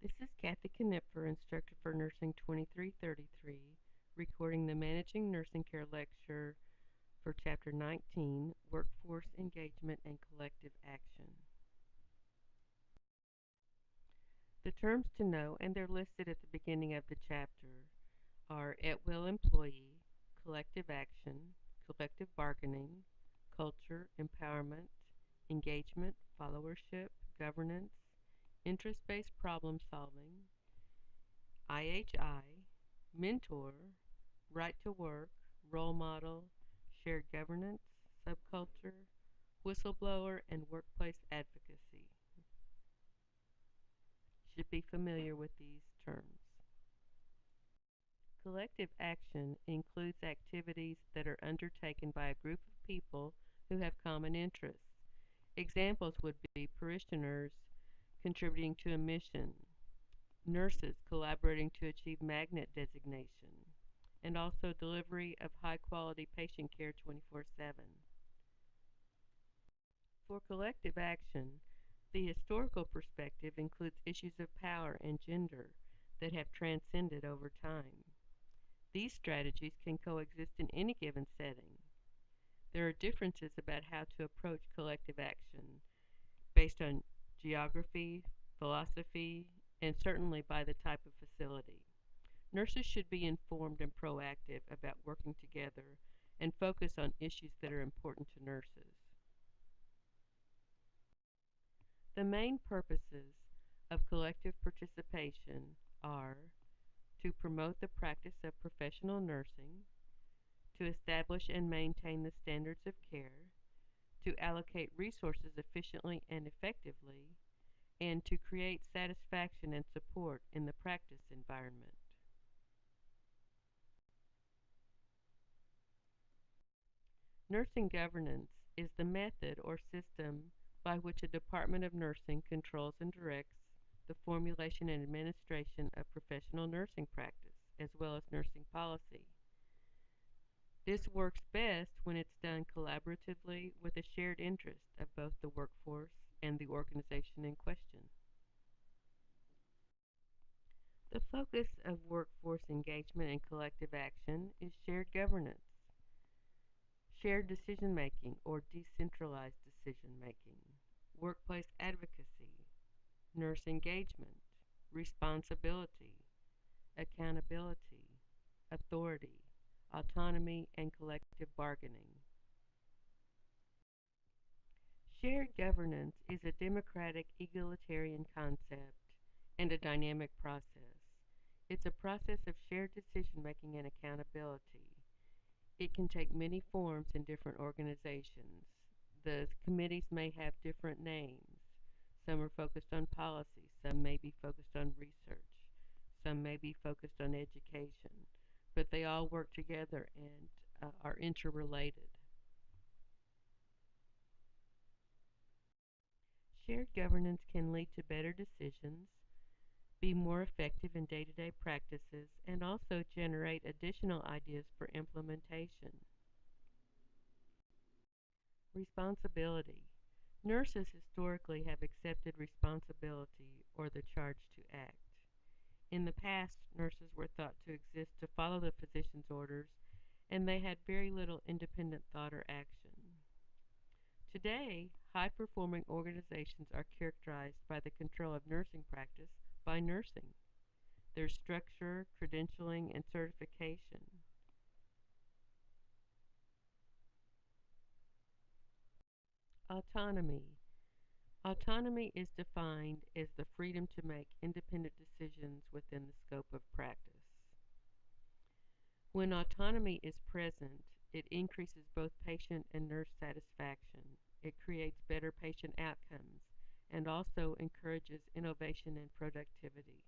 This is Kathy Knipfer, Instructor for Nursing 2333, recording the Managing Nursing Care lecture for Chapter 19, Workforce Engagement and Collective Action. The terms to know, and they're listed at the beginning of the chapter, are at-will employee, collective action, collective bargaining, culture, empowerment, engagement, followership, governance, interest-based problem solving, IHI, mentor, right to work, role model, shared governance, subculture, whistleblower, and workplace advocacy. Should be familiar with these terms. Collective action includes activities that are undertaken by a group of people who have common interests. Examples would be parishioners contributing to a mission, nurses collaborating to achieve magnet designation, and also delivery of high-quality patient care 24/7. For collective action, the historical perspective includes issues of power and gender that have transcended over time. These strategies can coexist in any given setting. There are differences about how to approach collective action based on geography, philosophy, and certainly by the type of facility. Nurses should be informed and proactive about working together and focus on issues that are important to nurses. The main purposes of collective participation are to promote the practice of professional nursing, to establish and maintain the standards of care, to allocate resources efficiently and effectively, and to create satisfaction and support in the practice environment. Nursing governance is the method or system by which a department of nursing controls and directs the formulation and administration of professional nursing practice, as well as nursing policy. This works best when it's done collaboratively with a shared interest of both the workforce and the organization in question. The focus of workforce engagement and collective action is shared governance, shared decision-making or decentralized decision-making, workplace advocacy, nurse engagement, responsibility, accountability, authority, autonomy, and collective bargaining. Shared governance is a democratic, egalitarian concept and a dynamic process. It's a process of shared decision-making and accountability. It can take many forms in different organizations. The committees may have different names. Some are focused on policy, some may be focused on research, some may be focused on education, but they all work together and are interrelated. Shared governance can lead to better decisions, be more effective in day-to-day practices, and also generate additional ideas for implementation. Responsibility. Nurses historically have accepted responsibility or the charge to act. In the past, nurses were thought to exist to follow the physician's orders, and they had very little independent thought or action. Today, high-performing organizations are characterized by the control of nursing practice by nursing. There's structure, credentialing, and certification. Autonomy. Autonomy is defined as the freedom to make independent decisions within the scope of practice. When autonomy is present, it increases both patient and nurse satisfaction. It creates better patient outcomes and also encourages innovation and productivity.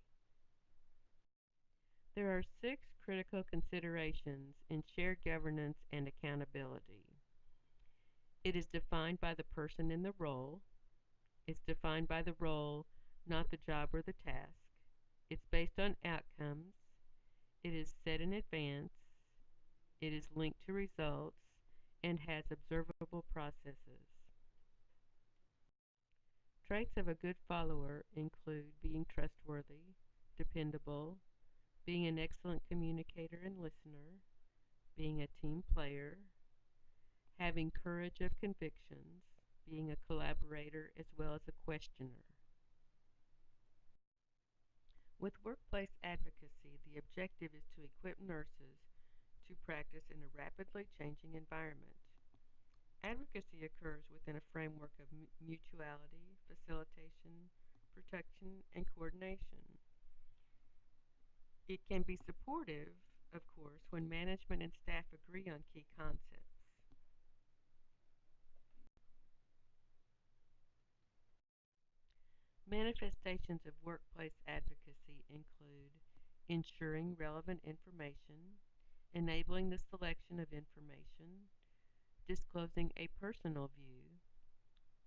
There are 6 critical considerations in shared governance and accountability. It is defined by the person in the role. It's defined by the role, not the job or the task. It's based on outcomes. It is set in advance. It is linked to results and has observable processes. Traits of a good follower include being trustworthy, dependable, being an excellent communicator and listener, being a team player, having courage of convictions, being a collaborator as well as a questioner. With workplace advocacy, the objective is to equip nurses to practice in a rapidly changing environment. Advocacy occurs within a framework of mutuality, facilitation, protection, and coordination. It can be supportive, of course, when management and staff agree on key concepts. Manifestations of workplace advocacy include ensuring relevant information, enabling the selection of information, disclosing a personal view,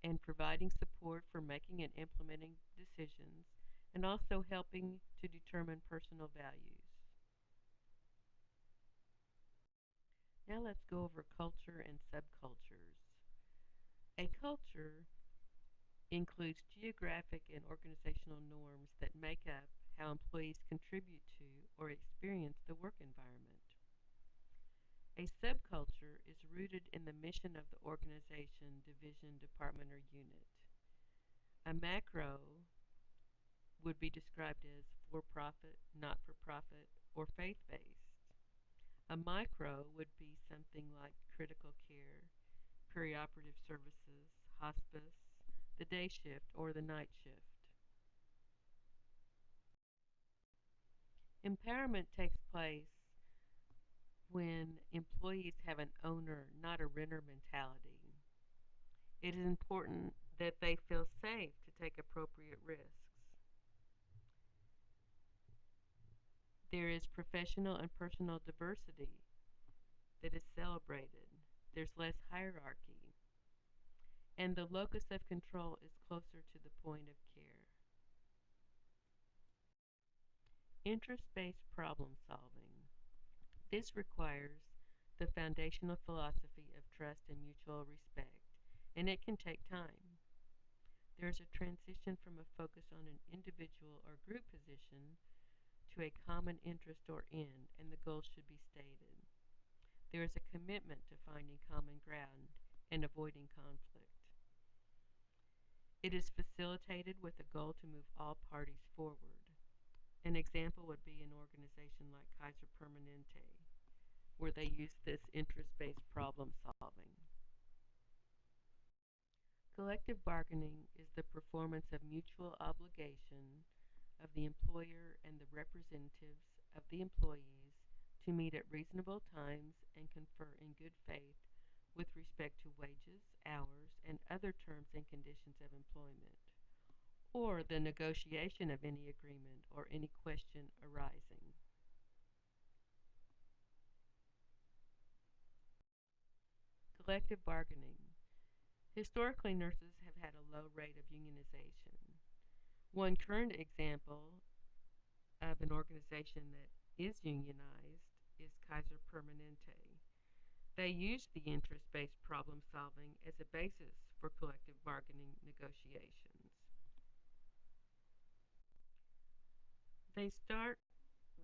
and providing support for making and implementing decisions, and also helping to determine personal values. Now let's go over culture and subcultures. A culture includes geographic and organizational norms that make up how employees contribute to or experience the work environment. A subculture is rooted in the mission of the organization, division, department, or unit. A macro would be described as for profit, not for profit, or faith based. A micro would be something like critical care, perioperative services, hospice, the day shift, or the night shift. Empowerment takes place when employees have an owner, not a renter mentality. It is important that they feel safe to take appropriate risks. There is professional and personal diversity that is celebrated. There's less hierarchy. And the locus of control is closer to the point of care. Interest based problem solving. This requires the foundational philosophy of trust and mutual respect, and it can take time. There is a transition from a focus on an individual or group position to a common interest or end, and the goal should be stated. There is a commitment to finding common ground and avoiding conflict. It is facilitated with a goal to move all parties forward. An example would be an organization like Kaiser Permanente, where they use this interest based problem solving. Collective bargaining is the performance of mutual obligation of the employer and the representatives of the employees to meet at reasonable times and confer in good faith with respect to wages, hours, and other terms and conditions of employment, or the negotiation of any agreement or any question arising. Collective bargaining. Historically, nurses have had a low rate of unionization. One current example of an organization that is unionized is Kaiser Permanente. They use the interest based problem solving as a basis for collective bargaining negotiations. They start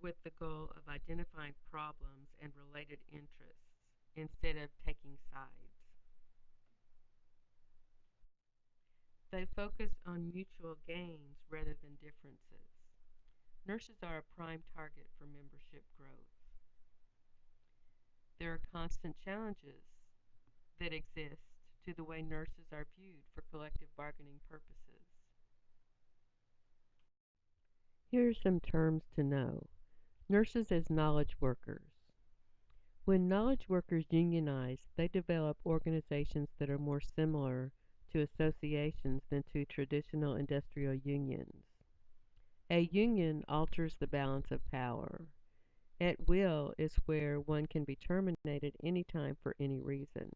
with the goal of identifying problems and related interests instead of taking sides. They focus on mutual gains rather than differences. Nurses are a prime target for membership growth. There are constant challenges that exist to the way nurses are viewed for collective bargaining purposes. Here are some terms to know. Nurses as knowledge workers. When knowledge workers unionize, they develop organizations that are more similar to associations than to traditional industrial unions. A union alters the balance of power. At will is where one can be terminated anytime for any reason.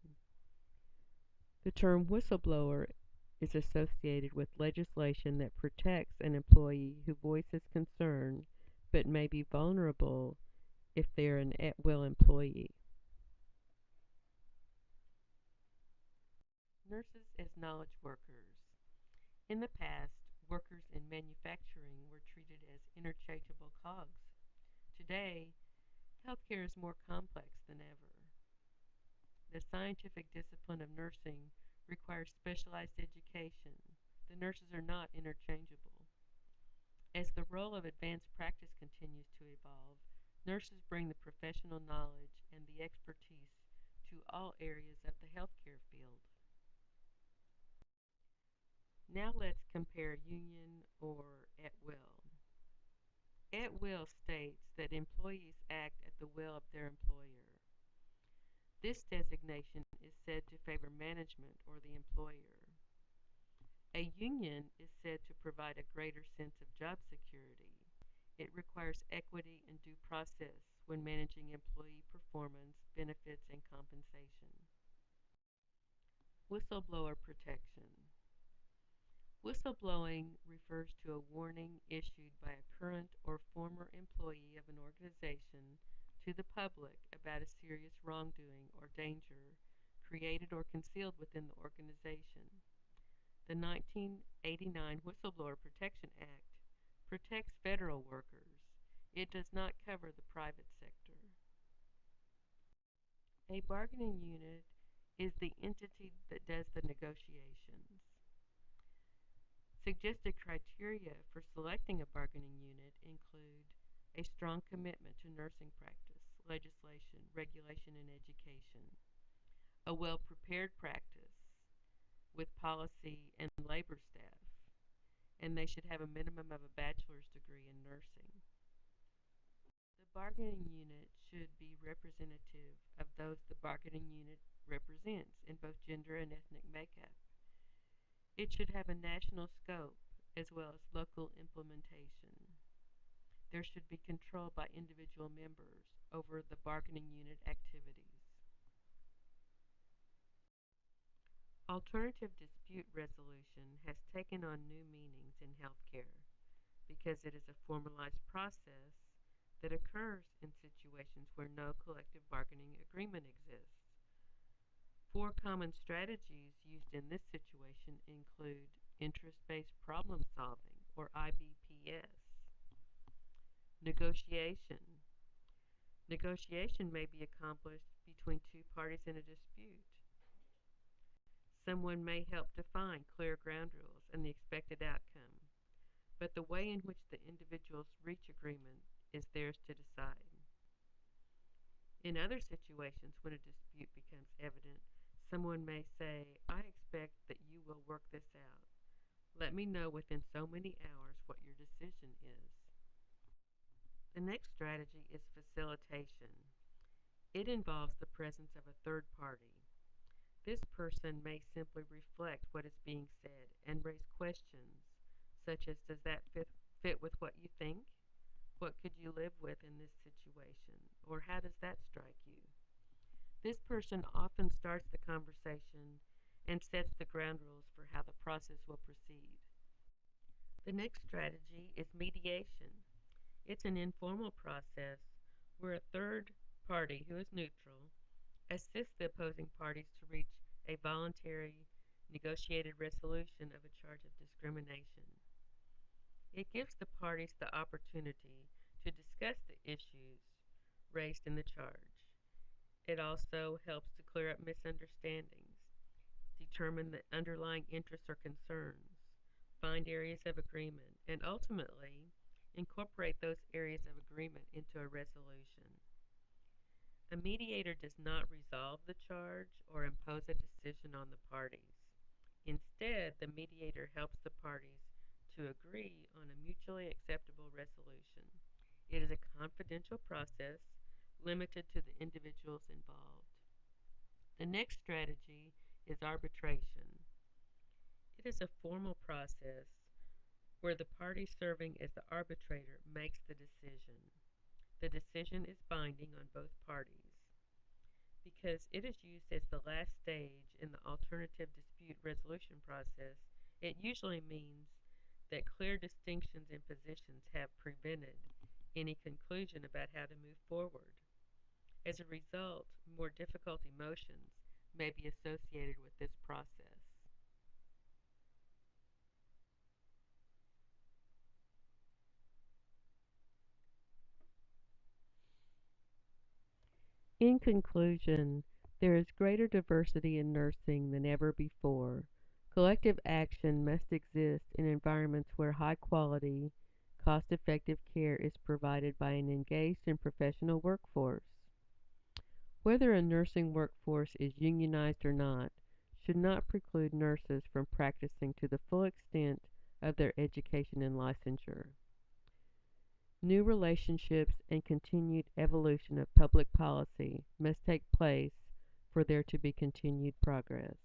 The term whistleblower is associated with legislation that protects an employee who voices concern but may be vulnerable if they are an at will employee. Nurses as knowledge workers. In the past, workers in manufacturing were treated noted as interchangeable cogs. Today, healthcare is more complex than ever. The scientific discipline of nursing requires specialized education. The nurses are not interchangeable. As the role of advanced practice continues to evolve, nurses bring the professional knowledge and the expertise to all areas of the healthcare field. Now let's compare union or at will. At will states that employees act at the will of their employer. This designation is said to favor management or the employer. A union is said to provide a greater sense of job security. It requires equity and due process when managing employee performance, benefits, and compensation. Whistleblower protection. Whistleblowing refers to a warning issued by a current or former employee of an organization to the public about a serious wrongdoing or danger created or concealed within the organization. The 1989 Whistleblower Protection Act protects federal workers. It does not cover the private sector. A bargaining unit is the entity that does the negotiations. Suggested criteria for selecting a bargaining unit include a strong commitment to nursing practice, legislation, regulation, and education, a well-prepared practice with policy and labor staff, and they should have a minimum of a bachelor's degree in nursing. The bargaining unit should be representative of those the bargaining unit represents in both gender and ethnic makeup. It should have a national scope as well as local implementation. There should be control by individual members over the bargaining unit activities. Alternative dispute resolution has taken on new meanings in healthcare because it is a formalized process that occurs in situations where no collective bargaining agreement exists. Four common strategies used in this situation include interest-based problem solving, or IBPS, negotiation. Negotiation may be accomplished between two parties in a dispute. Someone may help define clear ground rules and the expected outcome, but the way in which the individuals reach agreement is theirs to decide. In other situations, when a dispute becomes evident, someone may say, I expect that you will work this out. Let me know within so many hours what your decision is. The next strategy is facilitation. It involves the presence of a third party. This person may simply reflect what is being said and raise questions, such as, does that fit with what you think? What could you live with in this situation? Or how does that strike you? This person often starts the conversation and sets the ground rules for how the process will proceed. The next strategy is mediation. It's an informal process where a third party who is neutral assists the opposing parties to reach a voluntary, negotiated resolution of a charge of discrimination. It gives the parties the opportunity to discuss the issues raised in the charge. It also helps to clear up misunderstandings, determine the underlying interests or concerns, find areas of agreement, and ultimately incorporate those areas of agreement into a resolution. A mediator does not resolve the charge or impose a decision on the parties. Instead, the mediator helps the parties to agree on a mutually acceptable resolution. It is a confidential process limited to the individuals involved. The next strategy is arbitration. It is a formal process where the party serving as the arbitrator makes the decision. The decision is binding on both parties. Because it is used as the last stage in the alternative dispute resolution process, it usually means that clear distinctions in positions have prevented any conclusion about how to move forward. As a result, more difficult emotions may be associated with this process. In conclusion, there is greater diversity in nursing than ever before. Collective action must exist in environments where high quality, cost effective care is provided by an engaged and professional workforce. Whether a nursing workforce is unionized or not should not preclude nurses from practicing to the full extent of their education and licensure. New relationships and continued evolution of public policy must take place for there to be continued progress.